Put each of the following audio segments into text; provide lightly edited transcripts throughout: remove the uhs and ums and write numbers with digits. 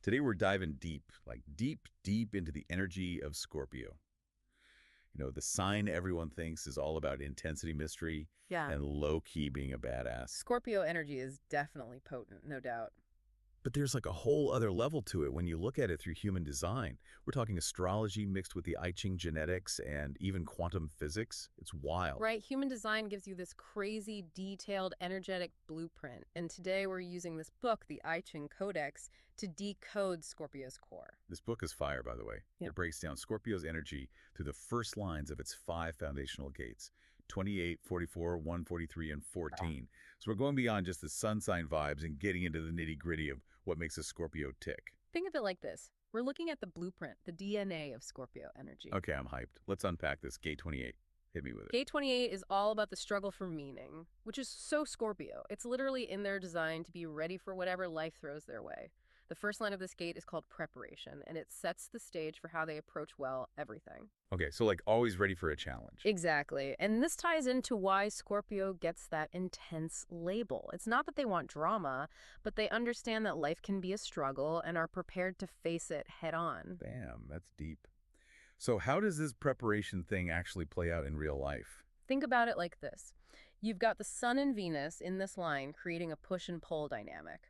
Today we're diving deep, like deep into the energy of Scorpio. The sign everyone thinks is all about intensity, mystery, Yeah. and low-key being a badass. Scorpio energy is definitely potent, no doubt. But there's like a whole other level to it when you look at it through human design. We're talking astrology mixed with the I Ching genetics and even quantum physics. It's wild. Right? Human design gives you this crazy, detailed, energetic blueprint. And today we're using this book, the I Ching Codex, to decode Scorpio's core. This book is fire, by the way. Yep. It breaks down Scorpio's energy through the first lines of its 5 foundational gates, 28, 44, 143, and 14. So we're going beyond just the sun sign vibes and getting into the nitty-gritty of what makes a Scorpio tick. Think of it like this. We're looking at the blueprint, the DNA of Scorpio energy. Okay, I'm hyped. Let's unpack this. Gate 28. Hit me with it. Gate 28 is all about the struggle for meaning, which is so Scorpio. It's literally in their design to be ready for whatever life throws their way. The first line of this gate is called preparation, and it sets the stage for how they approach, well, everything. Okay, so like always ready for a challenge. Exactly. And this ties into why Scorpio gets that intense label. It's not that they want drama, but they understand that life can be a struggle and are prepared to face it head on. Damn, that's deep. So how does this preparation thing actually play out in real life? Think about it like this. You've got the Sun and Venus in this line creating a push and pull dynamic.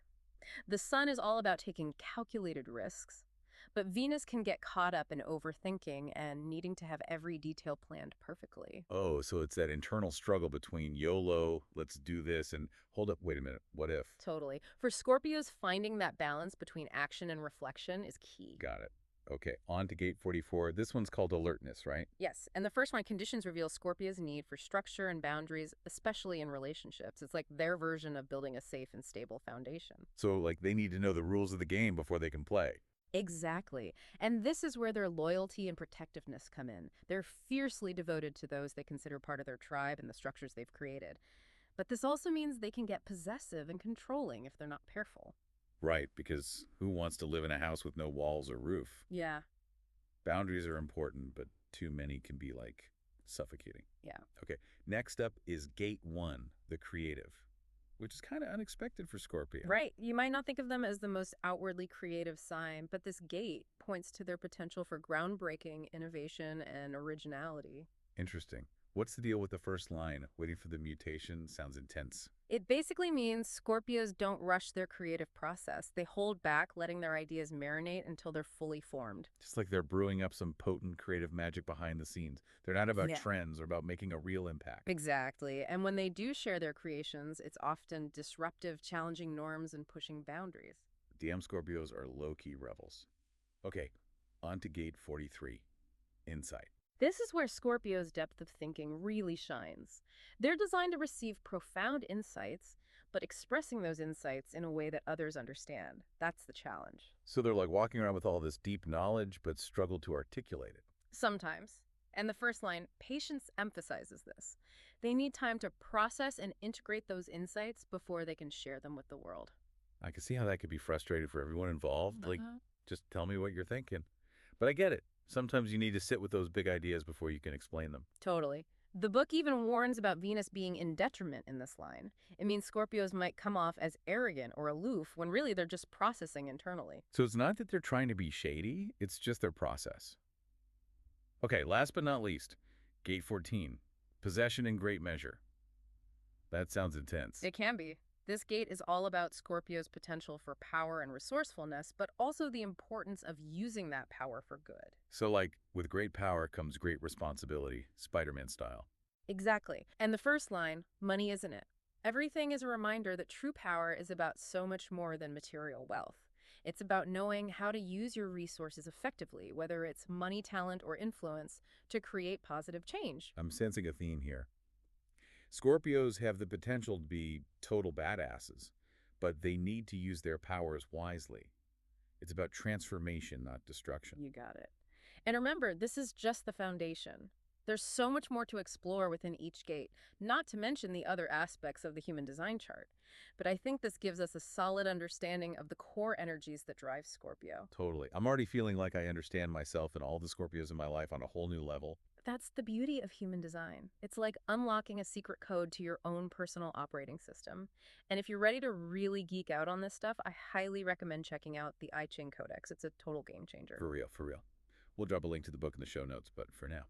The Sun is all about taking calculated risks, but Venus can get caught up in overthinking and needing to have every detail planned perfectly. Oh, so it's that internal struggle between YOLO, let's do this, and hold up, wait a minute, what if? Totally. For Scorpios, finding that balance between action and reflection is key. Got it. Okay, on to gate 44. This one's called alertness, right? Yes, and the first one, conditions reveal Scorpio's need for structure and boundaries, especially in relationships. It's like their version of building a safe and stable foundation. So like they need to know the rules of the game before they can play. Exactly. And this is where their loyalty and protectiveness come in. They're fiercely devoted to those they consider part of their tribe and the structures they've created. But this also means they can get possessive and controlling if they're not careful. Right, because who wants to live in a house with no walls or roof? Yeah. Boundaries are important, but too many can be like suffocating. Yeah. Okay, next up is gate 1, the creative, which is kind of unexpected for Scorpio. Right. You might not think of them as the most outwardly creative sign, but this gate points to their potential for groundbreaking innovation and originality. Interesting. What's the deal with the first line? Waiting for the mutation sounds intense. It basically means Scorpios don't rush their creative process. They hold back, letting their ideas marinate until they're fully formed. Just like they're brewing up some potent creative magic behind the scenes. They're not about Yeah. trends or about making a real impact. Exactly. And when they do share their creations, it's often disruptive, challenging norms and pushing boundaries. DM Scorpios are low-key rebels. Okay, on to gate 43, insight. This is where Scorpio's depth of thinking really shines. They're designed to receive profound insights, but expressing those insights in a way that others understand. That's the challenge. So they're like walking around with all this deep knowledge, but struggle to articulate it. Sometimes. And the first line, patience, emphasizes this. They need time to process and integrate those insights before they can share them with the world. I can see how that could be frustrating for everyone involved. Like, Uh-huh. just tell me what you're thinking. But I get it. Sometimes you need to sit with those big ideas before you can explain them. Totally. The book even warns about Venus being in detriment in this line. It means Scorpios might come off as arrogant or aloof when really they're just processing internally. So it's not that they're trying to be shady, it's just their process. Okay, last but not least, gate 14, possession in great measure. That sounds intense. It can be. This gate is all about Scorpio's potential for power and resourcefulness, but also the importance of using that power for good. So like, with great power comes great responsibility, Spider-Man style. Exactly. And the first line, money isn't it? Everything is a reminder that true power is about so much more than material wealth. It's about knowing how to use your resources effectively, whether it's money, talent, or influence, to create positive change. I'm sensing a theme here. Scorpios have the potential to be total badasses, but they need to use their powers wisely. It's about transformation, not destruction. You got it. And remember, this is just the foundation. There's so much more to explore within each gate, not to mention the other aspects of the human design chart. But I think this gives us a solid understanding of the core energies that drive Scorpio. Totally. I'm already feeling like I understand myself and all the Scorpios in my life on a whole new level. That's the beauty of human design. It's like unlocking a secret code to your own personal operating system. And if you're ready to really geek out on this stuff, I highly recommend checking out the I Ching Codex. It's a total game changer. For real, for real. We'll drop a link to the book in the show notes, but for now.